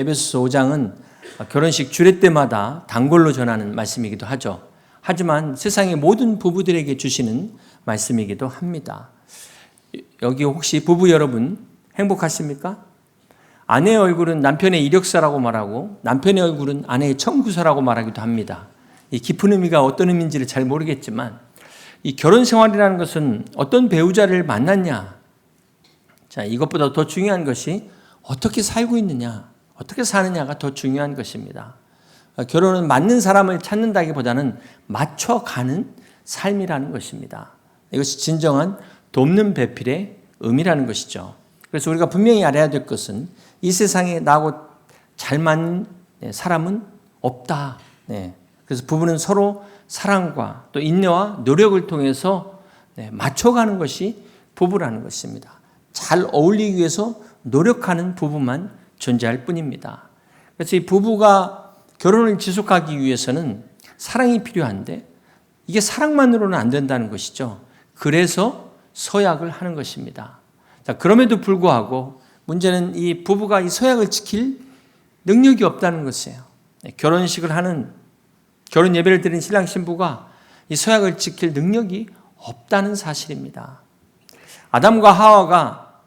에베소서 5장은 결혼식 주례 때마다 단골로 전하는 말씀이기도 하죠. 하지만 세상의 모든 부부들에게 주시는 말씀이기도 합니다. 여기 혹시 부부 여러분 행복하십니까? 아내의 얼굴은 남편의 이력서라고 말하고 남편의 얼굴은 아내의 청구서라고 말하기도 합니다. 이 깊은 의미가 어떤 의미인지를 잘 모르겠지만 이 결혼 생활이라는 것은 어떤 배우자를 만났냐, 자, 이것보다 더 중요한 것이 어떻게 살고 있느냐, 어떻게 사느냐가 더 중요한 것입니다. 결혼은 맞는 사람을 찾는다기보다는 맞춰가는 삶이라는 것입니다. 이것이 진정한 돕는 배필의 의미라는 것이죠. 그래서 우리가 분명히 알아야 될 것은 이 세상에 나하고 잘 맞는 사람은 없다. 그래서 부부는 서로 사랑과 또 인내와 노력을 통해서 맞춰가는 것이 부부라는 것입니다. 잘 어울리기 위해서 노력하는 부부만 존재할 뿐입니다. 그래서 이 부부가 결혼을 지속하기 위해서는 사랑이 필요한데 이게 사랑만으로는 안 된다는 것이죠. 그래서 서약을 하는 것입니다. 자, 그럼에도 불구하고 문제는 이 부부가 이 서약을 지킬 능력이 없다는 것이에요. 결혼식을 하는 결혼 예배를 드린 신랑 신부가 이 서약을 지킬 능력이 없다는 사실입니다. 아담과 하와가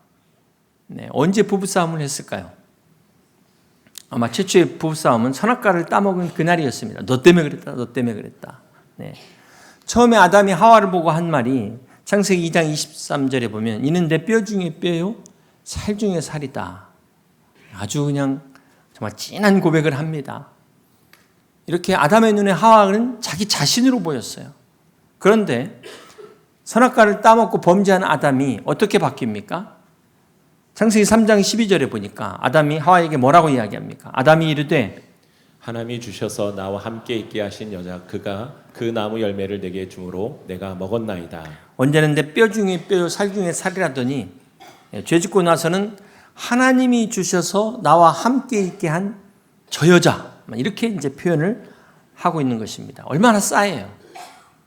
언제 부부싸움을 했을까요? 아마 최초의 부부싸움은 선악과를 따먹은 그날이었습니다. 너 때문에 그랬다, 너 때문에 그랬다. 처음에 아담이 하와를 보고 한 말이 창세기 2장 23절에 보면 이는 내 뼈 중에 뼈요 살 중에 살이다. 아주 그냥 정말 진한 고백을 합니다. 이렇게 아담의 눈에 하와는 자기 자신으로 보였어요. 그런데 선악과를 따먹고 범죄한 아담이 어떻게 바뀝니까? 창세기 3장 12절에 보니까 아담이 하와에게 뭐라고 이야기합니까? 아담이 이르되 하나님이 주셔서 나와 함께 있게 하신 여자 그가 그 나무 열매를 내게 주므로 내가 먹었나이다. 언제는 내 뼈 중에 뼈요 살 중에 살이라더니 죄 짓고 나서는 하나님이 주셔서 나와 함께 있게 한 저 여자, 이렇게 이제 표현을 하고 있는 것입니다. 얼마나 싸해요.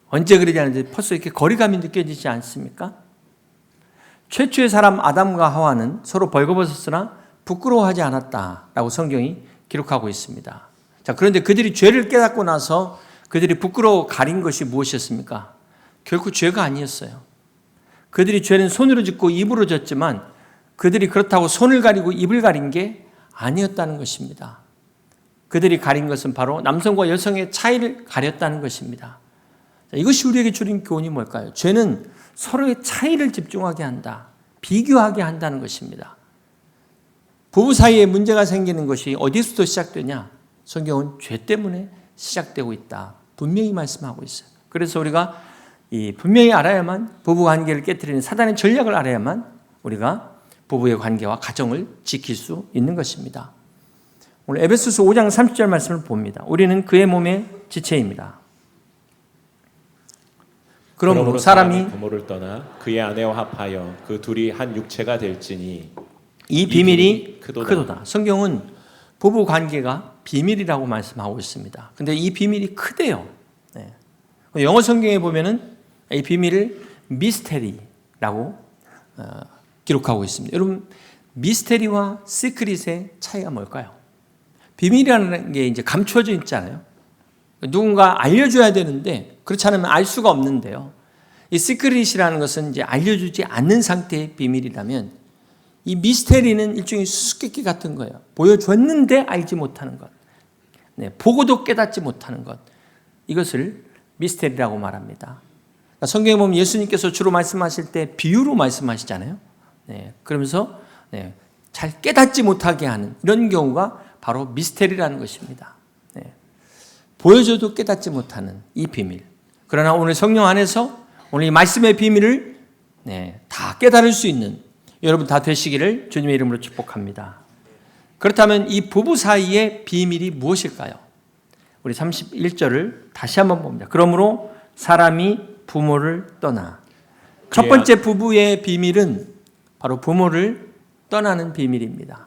언제 그러지 않은데 벌써 이렇게 거리감이 느껴지지 않습니까? 최초의 사람 아담과 하와는 서로 벌거벗었으나 부끄러워하지 않았다라고 성경이 기록하고 있습니다. 자, 그런데 그들이 죄를 깨닫고 나서 그들이 부끄러워 가린 것이 무엇이었습니까? 결코 죄가 아니었어요. 그들이 죄는 손으로 짓고 입으로 졌지만 그들이 그렇다고 손을 가리고 입을 가린 게 아니었다는 것입니다. 그들이 가린 것은 바로 남성과 여성의 차이를 가렸다는 것입니다. 자, 이것이 우리에게 주는 교훈이 뭘까요? 죄는 서로의 차이를 집중하게 한다. 비교하게 한다는 것입니다. 부부 사이에 문제가 생기는 것이 어디서부터 시작되냐? 성경은 죄 때문에 시작되고 있다. 분명히 말씀하고 있어요. 그래서 우리가 분명히 알아야만 부부 관계를 깨뜨리는 사단의 전략을 알아야만 우리가 부부의 관계와 가정을 지킬 수 있는 것입니다. 오늘 에베소서 5장 30절 말씀을 봅니다. 우리는 그의 몸의 지체입니다. 그러므로 사람이 부모를 떠나 그의 아내와 합하여 그 둘이 한 육체가 될지니 이 비밀이 크도다. 성경은 부부 관계가 비밀이라고 말씀하고 있습니다. 근데 이 비밀이 크대요. 영어 성경에 보면은 이 비밀을 미스테리라고 기록하고 있습니다. 여러분, 미스테리와 시크릿의 차이가 뭘까요? 비밀이라는 게 이제 감추어져 있잖아요. 누군가 알려줘야 되는데 그렇지 않으면 알 수가 없는데요. 이 시크릿이라는 것은 이제 알려주지 않는 상태의 비밀이라면 이 미스테리는 일종의 수수께끼 같은 거예요. 보여줬는데 알지 못하는 것. 보고도 깨닫지 못하는 것. 이것을 미스테리라고 말합니다. 그러니까 성경에 보면 예수님께서 주로 말씀하실 때 비유로 말씀하시잖아요. 그러면서 잘 깨닫지 못하게 하는 이런 경우가 바로 미스테리라는 것입니다. 보여줘도 깨닫지 못하는 이 비밀. 그러나 오늘 성령 안에서 오늘 이 말씀의 비밀을 다 깨달을 수 있는 여러분 다 되시기를 주님의 이름으로 축복합니다. 그렇다면 이 부부 사이의 비밀이 무엇일까요? 우리 31절을 다시 한번 봅니다. 그러므로 사람이 부모를 떠나. 첫 번째 부부의 비밀은 바로 부모를 떠나는 비밀입니다.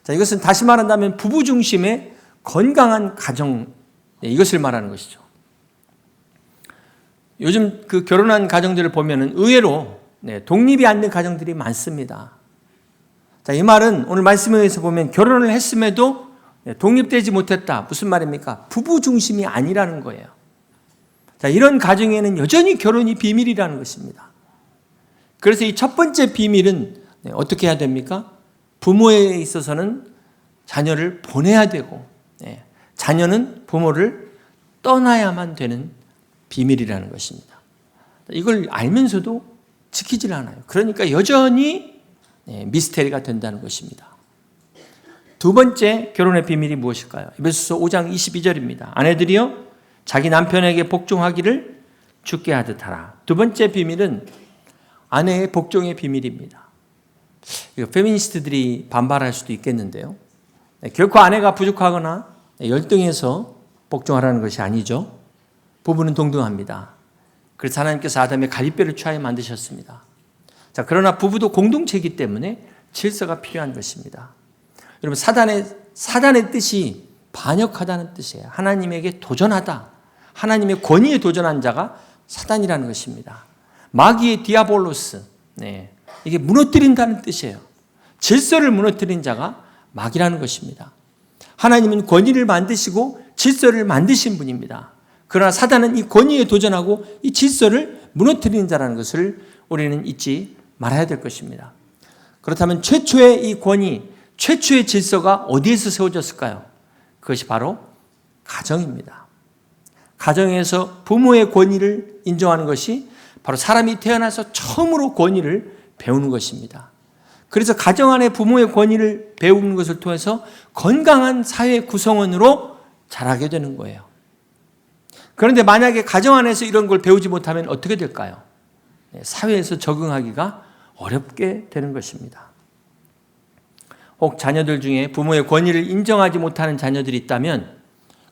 자, 이것은 다시 말한다면 부부 중심의 건강한 가정, 이것을 말하는 것이죠. 요즘 그 결혼한 가정들을 보면은 의외로 독립이 안 된 가정들이 많습니다. 자, 이 말은 오늘 말씀에 의해서 보면 결혼을 했음에도 독립되지 못했다. 무슨 말입니까? 부부 중심이 아니라는 거예요. 자, 이런 가정에는 여전히 결혼이 비밀이라는 것입니다. 그래서 이 첫 번째 비밀은 어떻게 해야 됩니까? 부모에 있어서는 자녀를 보내야 되고, 자녀는 부모를 떠나야만 되는 비밀이라는 것입니다. 이걸 알면서도 지키질 않아요. 그러니까 여전히 미스테리가 된다는 것입니다. 두 번째 결혼의 비밀이 무엇일까요? 에베소서 5장 22절입니다. 아내들이여 자기 남편에게 복종하기를 주께 하듯 하라. 두 번째 비밀은 아내의 복종의 비밀입니다. 이거 페미니스트들이 반발할 수도 있겠는데요. 결코 아내가 부족하거나 열등해서 복종하라는 것이 아니죠. 부부는 동등합니다. 그래서 하나님께서 아담의 갈빗뼈를 취하여 만드셨습니다. 자, 그러나 부부도 공동체이기 때문에 질서가 필요한 것입니다. 여러분, 사단의 뜻이 반역하다는 뜻이에요. 하나님에게 도전하다. 하나님의 권위에 도전한 자가 사단이라는 것입니다. 마귀의 디아볼로스. 이게 무너뜨린다는 뜻이에요. 질서를 무너뜨린 자가 마귀라는 것입니다. 하나님은 권위를 만드시고 질서를 만드신 분입니다. 그러나 사단은 이 권위에 도전하고 이 질서를 무너뜨리는 자라는 것을 우리는 잊지 말아야 될 것입니다. 그렇다면 최초의 이 권위, 최초의 질서가 어디에서 세워졌을까요? 그것이 바로 가정입니다. 가정에서 부모의 권위를 인정하는 것이 바로 사람이 태어나서 처음으로 권위를 배우는 것입니다. 그래서 가정 안에 부모의 권위를 배우는 것을 통해서 건강한 사회 구성원으로 자라게 되는 거예요. 그런데 만약에 가정 안에서 이런 걸 배우지 못하면 어떻게 될까요? 사회에서 적응하기가 어렵게 되는 것입니다. 혹 자녀들 중에 부모의 권위를 인정하지 못하는 자녀들이 있다면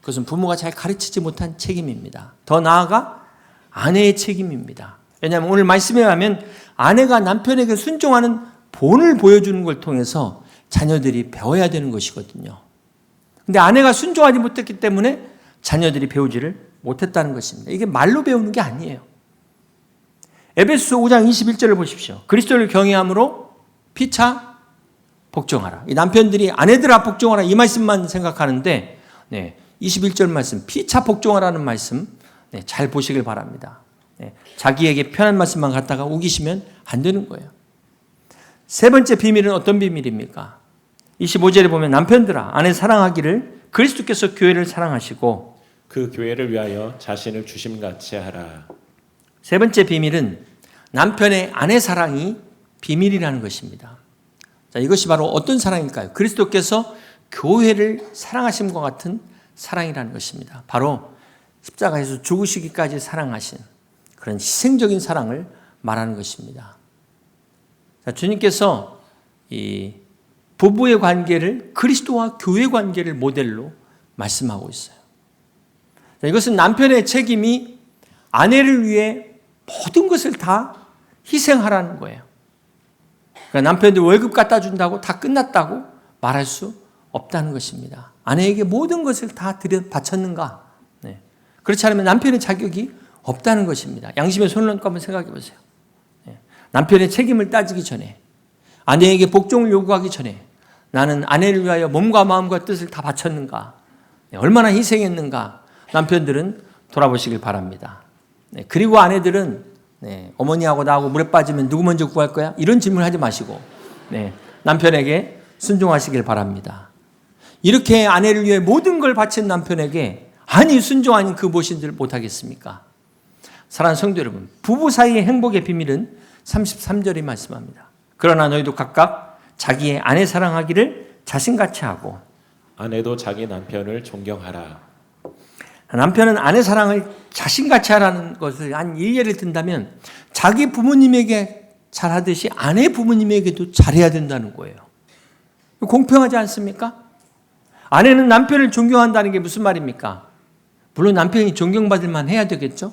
그것은 부모가 잘 가르치지 못한 책임입니다. 더 나아가 아내의 책임입니다. 왜냐하면 오늘 말씀에 하면 아내가 남편에게 순종하는 본을 보여주는 걸 통해서 자녀들이 배워야 되는 것이거든요. 그런데 아내가 순종하지 못했기 때문에 자녀들이 배우지를 못했다는 것입니다. 이게 말로 배우는 게 아니에요. 에베소서 5장 21절을 보십시오. 그리스도를 경외함으로 피차 복종하라. 이 남편들이 아내들아 복종하라 이 말씀만 생각하는데 21절 말씀 피차 복종하라는 말씀 잘 보시길 바랍니다. 자기에게 편한 말씀만 갖다가 우기시면 안 되는 거예요. 세 번째 비밀은 어떤 비밀입니까? 25절에 보면 남편들아 아내 사랑하기를 그리스도께서 교회를 사랑하시고 그 교회를 위하여 자신을 주심같이 하라. 세 번째 비밀은 남편의 아내 사랑이 비밀이라는 것입니다. 자, 이것이 바로 어떤 사랑일까요? 그리스도께서 교회를 사랑하심과 같은 사랑이라는 것입니다. 바로 십자가에서 죽으시기까지 사랑하신 그런 희생적인 사랑을 말하는 것입니다. 자, 주님께서 이 부부의 관계를 그리스도와 교회 관계를 모델로 말씀하고 있어요. 자, 이것은 남편의 책임이 아내를 위해 모든 것을 다 희생하라는 거예요. 그러니까 남편들 월급 갖다 준다고 다 끝났다고 말할 수 없다는 것입니다. 아내에게 모든 것을 다 바쳤는가? 그렇지 않으면 남편의 자격이 없다는 것입니다. 양심의 손을 얹고 한번 생각해 보세요. 남편의 책임을 따지기 전에, 아내에게 복종을 요구하기 전에 나는 아내를 위하여 몸과 마음과 뜻을 다 바쳤는가? 얼마나 희생했는가? 남편들은 돌아보시길 바랍니다. 그리고 아내들은 어머니하고 나하고 물에 빠지면 누구 먼저 구할 거야? 이런 질문하지 마시고 남편에게 순종하시길 바랍니다. 이렇게 아내를 위해 모든 걸 바친 남편에게 아니 순종하니 그 무엇인지를 못하겠습니까? 사랑하는 성도 여러분, 부부 사이의 행복의 비밀은 33절이 말씀합니다. 그러나 너희도 각각 자기의 아내 사랑하기를 자신같이 하고 아내도 자기 남편을 존경하라. 남편은 아내 사랑을 자신같이 하라는 것을 한 일례를 든다면 자기 부모님에게 잘하듯이 아내 부모님에게도 잘해야 된다는 거예요. 공평하지 않습니까? 아내는 남편을 존경한다는 게 무슨 말입니까? 물론 남편이 존경받을 만 해야 되겠죠?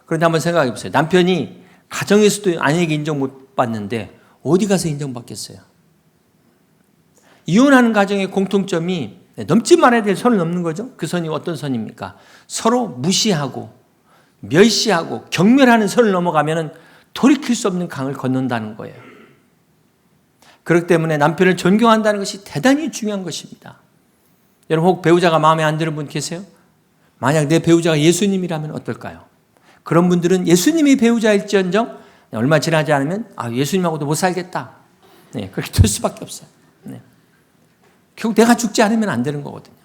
그런데 한번 생각해 보세요. 남편이 가정에서도 아내에게 인정 못 받는데 어디 가서 인정받겠어요? 이혼하는 가정의 공통점이 넘지 말아야 될 선을 넘는 거죠. 그 선이 어떤 선입니까? 서로 무시하고 멸시하고 경멸하는 선을 넘어가면 돌이킬 수 없는 강을 건넌다는 거예요. 그렇기 때문에 남편을 존경한다는 것이 대단히 중요한 것입니다. 여러분 혹 배우자가 마음에 안 드는 분 계세요? 만약 내 배우자가 예수님이라면 어떨까요? 그런 분들은 예수님이 배우자일지언정 얼마 지나지 않으면 예수님하고도 못 살겠다. 네, 그렇게 될 수밖에 없어요. 네. 결국 내가 죽지 않으면 안 되는 거거든요.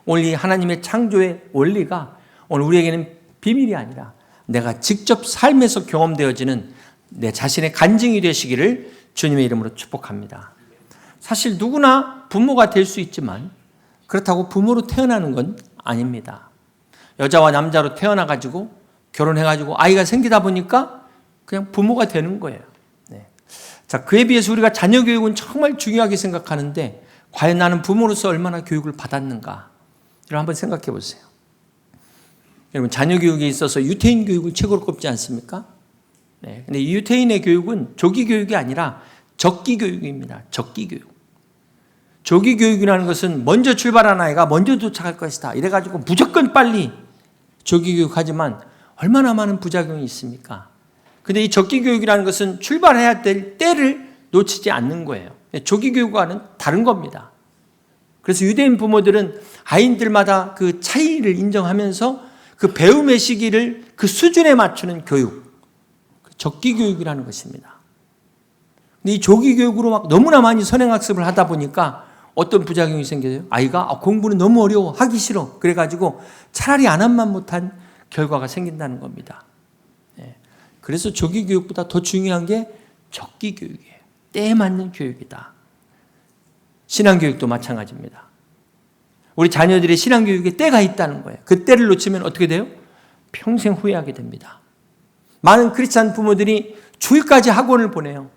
오늘 이 하나님의 창조의 원리가 오늘 우리에게는 비밀이 아니라 내가 직접 삶에서 경험되어지는 내 자신의 간증이 되시기를 주님의 이름으로 축복합니다. 사실 누구나 부모가 될 수 있지만 그렇다고 부모로 태어나는 건 아닙니다. 여자와 남자로 태어나가지고 결혼해가지고 아이가 생기다 보니까 그냥 부모가 되는 거예요. 네. 자, 그에 비해서 우리가 자녀 교육은 정말 중요하게 생각하는데 과연 나는 부모로서 얼마나 교육을 받았는가? 이걸 한번 생각해 보세요. 여러분 자녀 교육에 있어서 유태인 교육을 최고로 꼽지 않습니까? 네. 근데 이 유태인의 교육은 조기 교육이 아니라 적기 교육입니다. 적기 교육. 조기 교육이라는 것은 먼저 출발한 아이가 먼저 도착할 것이다. 이래가지고 무조건 빨리 조기 교육하지만 얼마나 많은 부작용이 있습니까? 근데 이 적기 교육이라는 것은 출발해야 될 때를 놓치지 않는 거예요. 조기 교육과는 다른 겁니다. 그래서 유대인 부모들은 아이들마다 그 차이를 인정하면서 그 배움의 시기를 그 수준에 맞추는 교육, 적기 교육이라는 것입니다. 근데 이 조기 교육으로 막 너무나 많이 선행학습을 하다 보니까 어떤 부작용이 생겨요? 아이가 공부는 너무 어려워, 하기 싫어. 그래가지고 차라리 안 하면 못한 결과가 생긴다는 겁니다. 그래서 조기 교육보다 더 중요한 게 적기 교육이에요. 때에 맞는 교육이다. 신앙교육도 마찬가지입니다. 우리 자녀들의 신앙교육에 때가 있다는 거예요. 그 때를 놓치면 어떻게 돼요? 평생 후회하게 됩니다. 많은 크리스찬 부모들이 주일까지 학원을 보내요.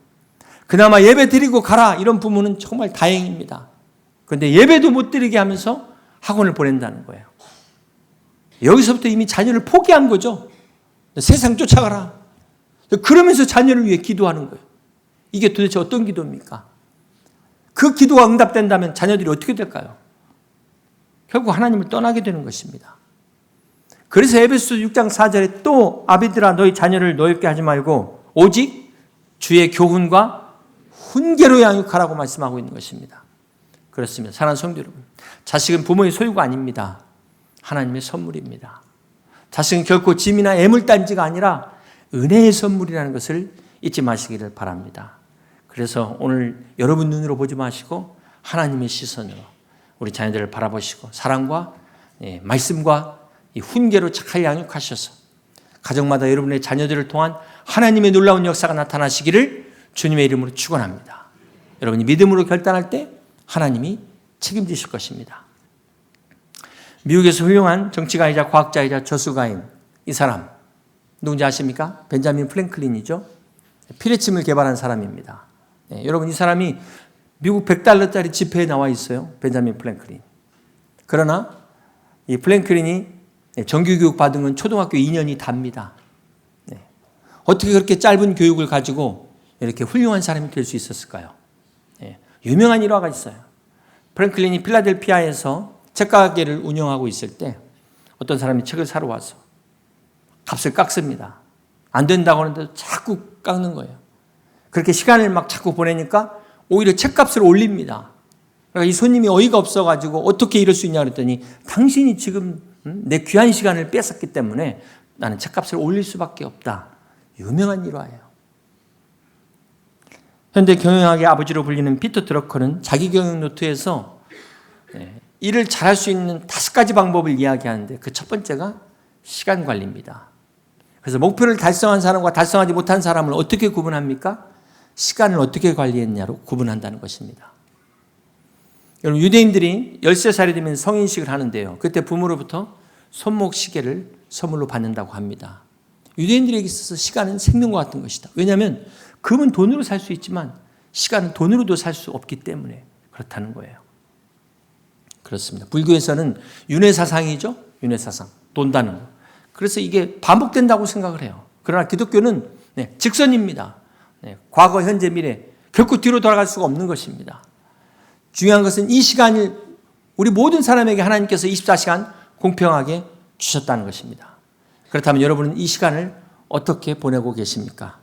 그나마 예배 드리고 가라 이런 부모는 정말 다행입니다. 그런데 예배도 못 드리게 하면서 학원을 보낸다는 거예요. 여기서부터 이미 자녀를 포기한 거죠. 세상 쫓아가라. 그러면서 자녀를 위해 기도하는 거예요. 이게 도대체 어떤 기도입니까? 그 기도가 응답된다면 자녀들이 어떻게 될까요? 결국 하나님을 떠나게 되는 것입니다. 그래서 에베소 6장 4절에 또 아비들아 너희 자녀를 노엽게 하지 말고 오직 주의 교훈과 훈계로 양육하라고 말씀하고 있는 것입니다. 그렇습니다. 사랑하는 성도 여러분, 자식은 부모의 소유가 아닙니다. 하나님의 선물입니다. 자식은 결코 짐이나 애물단지가 아니라 은혜의 선물이라는 것을 잊지 마시기를 바랍니다. 그래서 오늘 여러분 눈으로 보지 마시고 하나님의 시선으로 우리 자녀들을 바라보시고 사랑과 말씀과 이 훈계로 잘 양육하셔서 가정마다 여러분의 자녀들을 통한 하나님의 놀라운 역사가 나타나시기를 주님의 이름으로 축원합니다. 여러분이 믿음으로 결단할 때 하나님이 책임지실 것입니다. 미국에서 훌륭한 정치가이자 과학자이자 저술가인 이 사람 누군지 아십니까? 벤자민 프랭클린이죠. 피레침을 개발한 사람입니다. 여러분 이 사람이 미국 $100짜리 지폐에 나와 있어요. 벤자민 프랭클린. 그러나 이 프랭클린이 정규교육 받은 건 초등학교 2년이 답니다. 어떻게 그렇게 짧은 교육을 가지고 이렇게 훌륭한 사람이 될 수 있었을까요? 유명한 일화가 있어요. 프랭클린이 필라델피아에서 책가게를 운영하고 있을 때 어떤 사람이 책을 사러 와서 값을 깎습니다. 안 된다고 하는데 자꾸 깎는 거예요. 그렇게 시간을 막 자꾸 보내니까 오히려 책값을 올립니다. 그러니까 이 손님이 어이가 없어가지고 어떻게 이럴 수 있냐 그랬더니 당신이 지금 내 귀한 시간을 뺏었기 때문에 나는 책값을 올릴 수밖에 없다. 유명한 일화예요. 현대 경영학의 아버지로 불리는 피터 드러커는 자기 경영 노트에서 일을 잘할 수 있는 5가지 방법을 이야기하는데 그 첫 번째가 시간 관리입니다. 그래서 목표를 달성한 사람과 달성하지 못한 사람을 어떻게 구분합니까? 시간을 어떻게 관리했냐로 구분한다는 것입니다. 여러분 유대인들이 13살이 되면 성인식을 하는데요. 그때 부모로부터 손목 시계를 선물로 받는다고 합니다. 유대인들에게 있어서 시간은 생명과 같은 것이다. 왜냐하면 금은 돈으로 살 수 있지만 시간은 돈으로도 살 수 없기 때문에 그렇다는 거예요. 그렇습니다. 불교에서는 윤회사상이죠. 윤회사상. 돈다는 거. 그래서 이게 반복된다고 생각을 해요. 그러나 기독교는 직선입니다. 과거, 현재, 미래 결코 뒤로 돌아갈 수가 없는 것입니다. 중요한 것은 이 시간을 우리 모든 사람에게 하나님께서 24시간 공평하게 주셨다는 것입니다. 그렇다면 여러분은 이 시간을 어떻게 보내고 계십니까?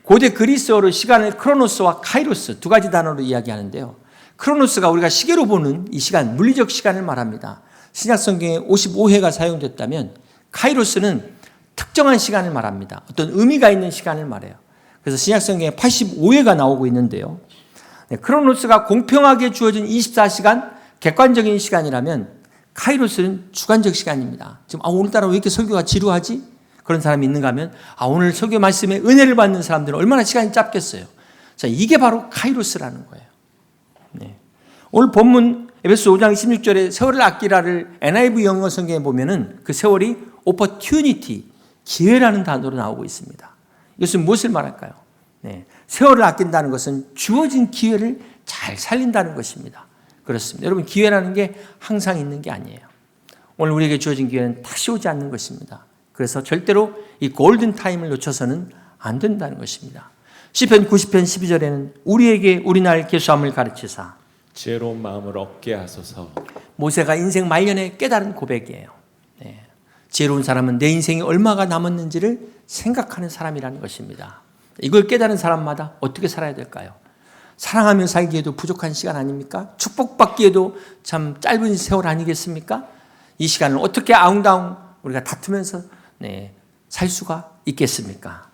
고대 그리스어로 시간을 크로노스와 카이로스 두 가지 단어로 이야기하는데요. 크로노스가 우리가 시계로 보는 이 시간, 물리적 시간을 말합니다. 신약성경에 55회가 사용됐다면 카이로스는 특정한 시간을 말합니다. 어떤 의미가 있는 시간을 말해요. 그래서 신약성경에 85회가 나오고 있는데요. 크로노스가 공평하게 주어진 24시간, 객관적인 시간이라면 카이로스는 주관적 시간입니다. 지금 오늘따라 왜 이렇게 설교가 지루하지? 그런 사람이 있는가 하면 오늘 설교 말씀에 은혜를 받는 사람들은 얼마나 시간이 짧겠어요. 자, 이게 바로 카이로스라는 거예요. 네. 오늘 본문 에베소 5장 16절에 세월을 아끼라를 NIV 영어 성경에 보면은 그 세월이 opportunity, 기회라는 단어로 나오고 있습니다. 이것은 무엇을 말할까요? 네. 세월을 아낀다는 것은 주어진 기회를 잘 살린다는 것입니다. 그렇습니다. 여러분, 기회라는 게 항상 있는 게 아니에요. 오늘 우리에게 주어진 기회는 다시 오지 않는 것입니다. 그래서 절대로 이 골든 타임을 놓쳐서는 안 된다는 것입니다. 시편 90편 12절에는 우리에게 우리 날 계수함을 가르치사 지혜로운 마음을 얻게 하소서. 모세가 인생 말년에 깨달은 고백이에요. 네. 지혜로운 사람은 내 인생이 얼마가 남았는지를 생각하는 사람이라는 것입니다. 이걸 깨달은 사람마다 어떻게 살아야 될까요? 사랑하며 살기에도 부족한 시간 아닙니까? 축복받기에도 참 짧은 세월 아니겠습니까? 이 시간을 어떻게 아웅다웅 우리가 다투면서 살 수가 있겠습니까?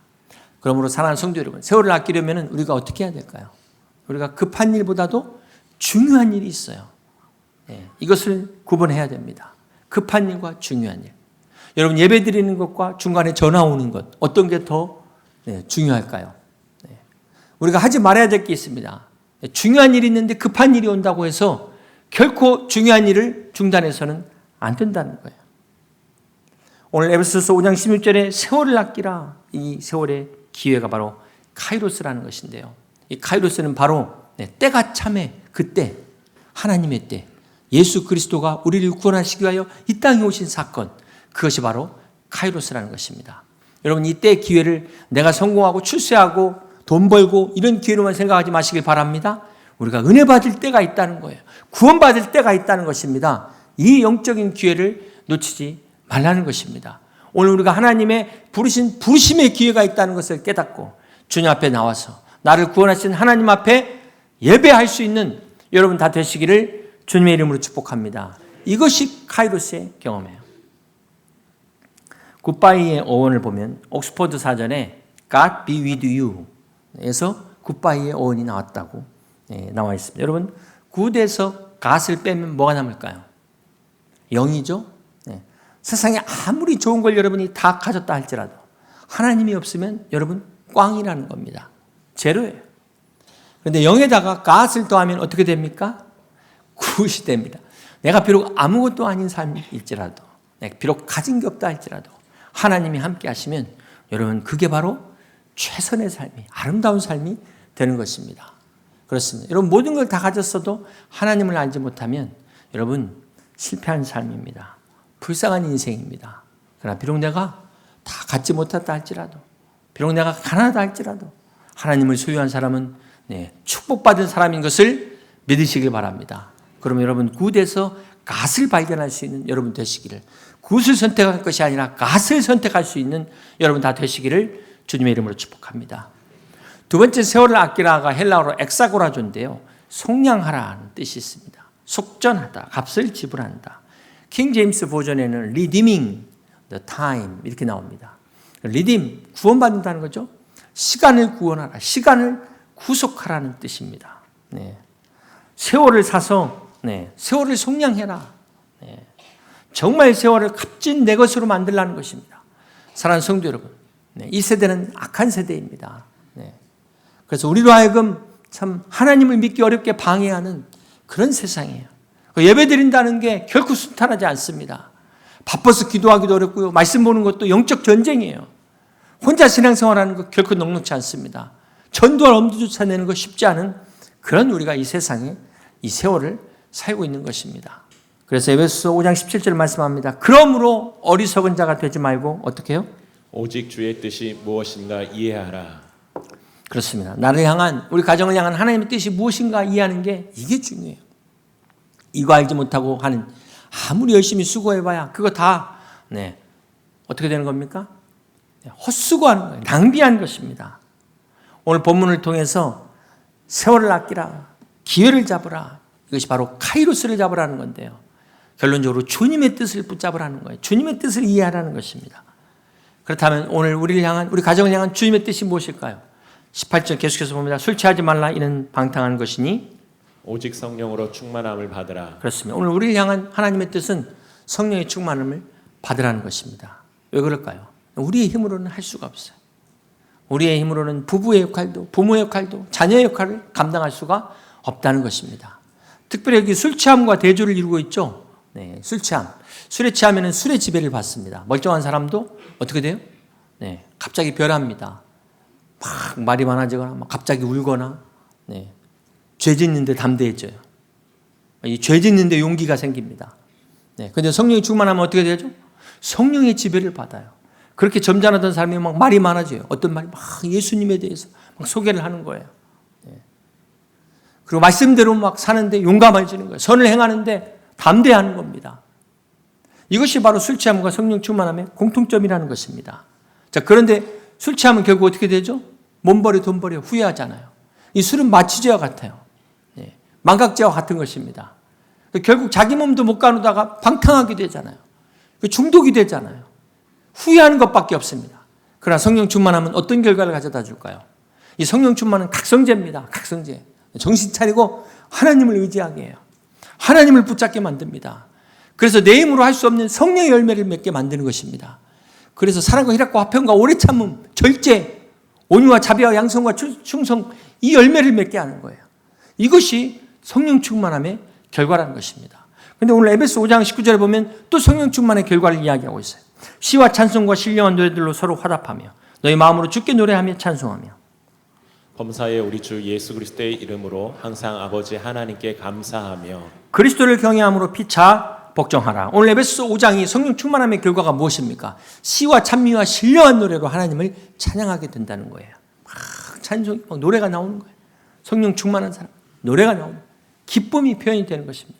그러므로 사랑하는 성도 여러분, 세월을 아끼려면 우리가 어떻게 해야 될까요? 우리가 급한 일보다도 중요한 일이 있어요. 이것을 구분해야 됩니다. 급한 일과 중요한 일. 여러분, 예배 드리는 것과 중간에 전화 오는 것, 어떤 게 더 중요할까요? 우리가 하지 말아야 될 게 있습니다. 중요한 일이 있는데 급한 일이 온다고 해서 결코 중요한 일을 중단해서는 안 된다는 거예요. 오늘 에베소서 5장 16절에 세월을 아끼라, 이 세월의 기회가 바로 카이로스라는 것인데요. 이 카이로스는 바로 때가 참에 그때 하나님의 때 예수 그리스도가 우리를 구원하시기 위하여 이 땅에 오신 사건, 그것이 바로 카이로스라는 것입니다. 여러분, 이때 기회를 내가 성공하고 출세하고 돈 벌고 이런 기회로만 생각하지 마시길 바랍니다. 우리가 은혜 받을 때가 있다는 거예요. 구원 받을 때가 있다는 것입니다. 이 영적인 기회를 놓치지 말라는 것입니다. 오늘 우리가 하나님의 부르심의 기회가 있다는 것을 깨닫고 주님 앞에 나와서 나를 구원하신 하나님 앞에 예배할 수 있는 여러분 다 되시기를 주님의 이름으로 축복합니다. 이것이 카이로스의 경험이에요. 굿바이의 어원을 보면 옥스퍼드 사전에 God be with you 에서 굿바이의 어원이 나왔다고 나와 있습니다. 여러분, 굿에서 갓을 빼면 뭐가 남을까요? 0이죠. 세상에 아무리 좋은 걸 여러분이 다 가졌다 할지라도 하나님이 없으면 여러분 꽝이라는 겁니다. 제로예요. 그런데 0에다가 갓을 더하면 어떻게 됩니까? 굿이 됩니다. 내가 비록 아무것도 아닌 삶일지라도, 비록 가진 게 없다 할지라도 하나님이 함께 하시면 여러분 그게 바로 최선의 삶이, 아름다운 삶이 되는 것입니다. 그렇습니다. 여러분, 모든 걸 다 가졌어도 하나님을 알지 못하면 여러분 실패한 삶입니다. 불쌍한 인생입니다. 그러나 비록 내가 다 갖지 못했다 할지라도, 비록 내가 가난하다 할지라도 하나님을 소유한 사람은 축복받은 사람인 것을 믿으시길 바랍니다. 그러면 여러분 굿에서 갓을 발견할 수 있는 여러분 되시기를, 굿을 선택할 것이 아니라 갓을 선택할 수 있는 여러분 다 되시기를 주님의 이름으로 축복합니다. 두 번째, 세월을 아끼라가 헬라어로 엑사고라조인데요. 속량하라는 뜻이 있습니다. 속전하다, 값을 지불한다. 킹 제임스 버전에는 redeeming the time 이렇게 나옵니다. redeem, 구원받는다는 거죠. 시간을 구원하라, 시간을 구속하라는 뜻입니다. 세월을 사서 세월을 속량해라. 정말 세월을 값진 내 것으로 만들라는 것입니다. 사랑하는 성도 여러분, 이 세대는 악한 세대입니다. 그래서 우리로 하여금 참 하나님을 믿기 어렵게 방해하는 그런 세상이에요. 예배 드린다는 게 결코 순탄하지 않습니다. 바빠서 기도하기도 어렵고요. 말씀 보는 것도 영적 전쟁이에요. 혼자 신앙생활하는 거 결코 넉넉지 않습니다. 전도할 엄두조차 내는 거 쉽지 않은 그런 우리가 이 세상에 이 세월을 살고 있는 것입니다. 그래서 에베소서 5장 17절 말씀합니다. 그러므로 어리석은 자가 되지 말고 어떻게 해요? 오직 주의 뜻이 무엇인가 이해하라. 그렇습니다. 나를 향한, 우리 가정을 향한 하나님의 뜻이 무엇인가 이해하는 게 이게 중요해요. 이거 알지 못하고 하는 아무리 열심히 수고해봐야 그거 다 어떻게 되는 겁니까? 헛수고하는 거예요. 낭비한 것입니다. 오늘 본문을 통해서 세월을 아끼라, 기회를 잡으라, 이것이 바로 카이로스를 잡으라는 건데요. 결론적으로 주님의 뜻을 붙잡으라는 거예요. 주님의 뜻을 이해하라는 것입니다. 그렇다면 오늘 우리를 향한, 우리 가정을 향한 주님의 뜻이 무엇일까요? 18절 계속해서 봅니다. 술 취하지 말라, 이는 방탕한 것이니 오직 성령으로 충만함을 받으라. 그렇습니다. 오늘 우리를 향한 하나님의 뜻은 성령의 충만함을 받으라는 것입니다. 왜 그럴까요? 우리의 힘으로는 할 수가 없어요. 우리의 힘으로는 부부의 역할도, 부모의 역할도, 자녀의 역할을 감당할 수가 없다는 것입니다. 특별히 여기 술 취함과 대조를 이루고 있죠. 네, 술 취함. 술에 취하면 술의 지배를 받습니다. 멀쩡한 사람도 어떻게 돼요? 네, 갑자기 변합니다. 막 말이 많아지거나, 막 갑자기 울거나, 네, 죄 짓는데 담대해져요. 이 죄 짓는데 용기가 생깁니다. 네, 근데 성령이 충만하면 어떻게 되죠? 성령의 지배를 받아요. 그렇게 점잖았던 사람이 막 말이 많아져요. 어떤 말이 막 예수님에 대해서 막 소개를 하는 거예요. 네. 그리고 말씀대로 막 사는데 용감해지는 거예요. 선을 행하는데 담대하는 겁니다. 이것이 바로 술 취함과 성령 충만함의 공통점이라는 것입니다. 자, 그런데 술 취하면 결국 어떻게 되죠? 몸버려 돈버려 후회하잖아요. 이 술은 마취제와 같아요. 네. 망각제와 같은 것입니다. 결국 자기 몸도 못 가누다가 방탕하게 되잖아요. 중독이 되잖아요. 후회하는 것밖에 없습니다. 그러나 성령 충만하면 어떤 결과를 가져다 줄까요? 이 성령 충만은 각성제입니다. 각성제. 정신 차리고 하나님을 의지하게 해요. 하나님을 붙잡게 만듭니다. 그래서 내 힘으로 할 수 없는 성령의 열매를 맺게 만드는 것입니다. 그래서 사랑과 희락과 화평과 오래 참음, 절제, 온유와 자비와 양성과 충성, 이 열매를 맺게 하는 거예요. 이것이 성령 충만함의 결과라는 것입니다. 그런데 오늘 에베소 5장 19절에 보면 또 성령 충만의 결과를 이야기하고 있어요. 시와 찬송과 신령한 노래들로 서로 화답하며 너희 마음으로 주께 노래하며 찬송하며 범사에 우리 주 예수 그리스도의 이름으로 항상 아버지 하나님께 감사하며 그리스도를 경외함으로 피차 복종하라. 오늘 에베소 5장이 성령 충만함의 결과가 무엇입니까? 시와 찬미와 신령한 노래로 하나님을 찬양하게 된다는 거예요. 막 찬송, 막 노래가 나오는 거예요. 성령 충만한 사람, 노래가 나오는 거예요. 기쁨이 표현이 되는 것입니다.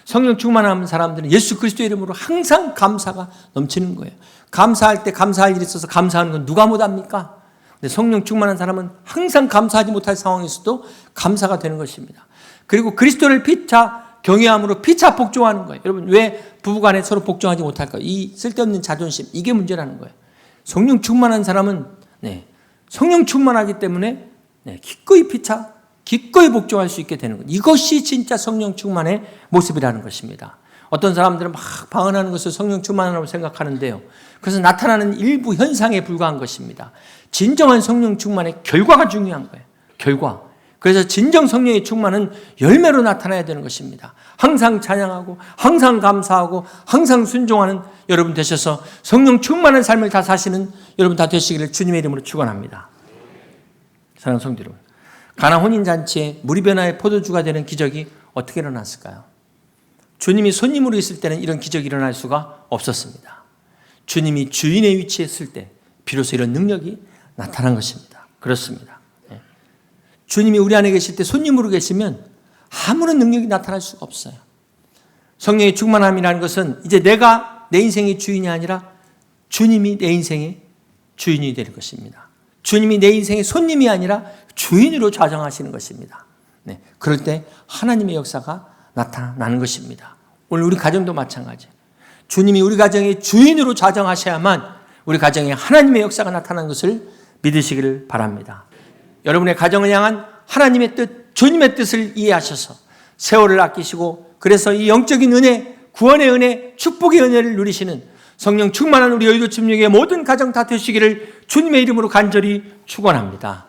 성령 충만한 사람들은 예수 그리스도의 이름으로 항상 감사가 넘치는 거예요. 감사할 때 감사할 일이 있어서 감사하는 건 누가 못합니까? 근데 성령 충만한 사람은 항상 감사하지 못할 상황에서도 감사가 되는 것입니다. 그리고 그리스도를 피차 경외함으로 피차 복종하는 거예요. 여러분, 왜 부부간에 서로 복종하지 못할까요? 이 쓸데없는 자존심, 이게 문제라는 거예요. 성령 충만한 사람은 성령 충만하기 때문에 기꺼이 피차, 기꺼이 복종할 수 있게 되는 것. 이것이 진짜 성령 충만의 모습이라는 것입니다. 어떤 사람들은 막 방언하는 것을 성령 충만이라고 생각하는데요. 그래서 나타나는 일부 현상에 불과한 것입니다. 진정한 성령 충만의 결과가 중요한 거예요. 결과. 그래서 진정 성령의 충만은 열매로 나타나야 되는 것입니다. 항상 찬양하고 항상 감사하고 항상 순종하는 여러분 되셔서 성령 충만한 삶을 다 사시는 여러분 다 되시기를 주님의 이름으로 축원합니다. 사랑하는 성도 여러분, 가나 혼인잔치에 물이 변화의 포도주가 되는 기적이 어떻게 일어났을까요? 주님이 손님으로 있을 때는 이런 기적이 일어날 수가 없었습니다. 주님이 주인의 위치에 있을 때 비로소 이런 능력이 나타난 것입니다. 그렇습니다. 주님이 우리 안에 계실 때 손님으로 계시면 아무런 능력이 나타날 수가 없어요. 성령의 충만함이라는 것은 이제 내가 내 인생의 주인이 아니라 주님이 내 인생의 주인이 되는 것입니다. 주님이 내 인생의 손님이 아니라 주인으로 좌정하시는 것입니다. 그럴 때 하나님의 역사가 나타나는 것입니다. 오늘 우리 가정도 마찬가지예요. 주님이 우리 가정의 주인으로 좌정하셔야만 우리 가정에 하나님의 역사가 나타나는 것을 믿으시기를 바랍니다. 여러분의 가정을 향한 하나님의 뜻, 주님의 뜻을 이해하셔서 세월을 아끼시고 그래서 이 영적인 은혜, 구원의 은혜, 축복의 은혜를 누리시는 성령 충만한 우리 여의도 침략의 모든 가정 다 되시기를 주님의 이름으로 간절히 축원합니다.